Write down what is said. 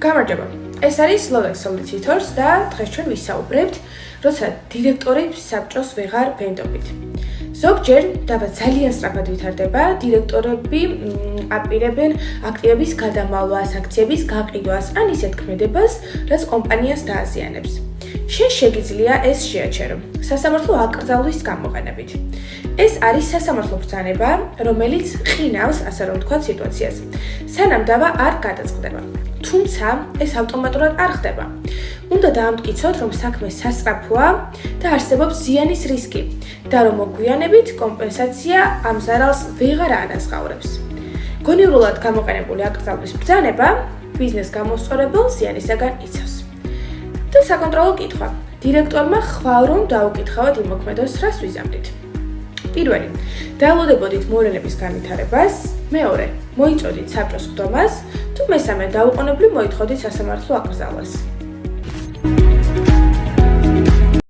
გამარჯობა. ეს არის Slovak Solicitors და დღეს ჩვენ ვისაუბრებთ, როცა დირექტორი საბჭოს ვეღარ ვენდობთ. ზოგჯერ დავა ძალიან სწრაფად ვითარდება, დირექტორები აპირებენ აქტივების გადამალვას, აქციების გაყიდვას, ან ისეთ ქმედებას, რაც კომპანიას დააზიანებს. შენ შეგიძლია ეს შეაჩერო სასამართლო აკრძალვის გამოყენებით. ეს არის სასამართლო ბრძანება, რომელიც ყინავს, ასე რომ ვთქვათ, სიტუაციას. სანამ დავა არ გადაწყდება. თუმცა ეს ავტომატურად არ ხდება. უნდა დაამტკიცოთ, რომ საქმე სასწრაფოა და არსებობს ზიანის რისკი და რომ მოგვიანებით კომპენსაცია ამ ზარალს ვეღარ ანაზღაურებს. გონივრულად გამოყენებული აკრძალვის ბრძანება ბიზნეს გამოსწორებელ ზიანისაგან იცავს. და საკონტროლო კითხვა. დირექტორმა ხვალ რომ დაუკითხავთ იმ მოქმედოს, რას ვიზამთრით. პირველი, დაელოდებოდით მოვლენების განვითარებას, მეორე, მოიწოდით საბჭოს ხდომას, თუ მესამე, დაუყოვნებლივ მოითხოვდით სასამართლო აკრძალვას.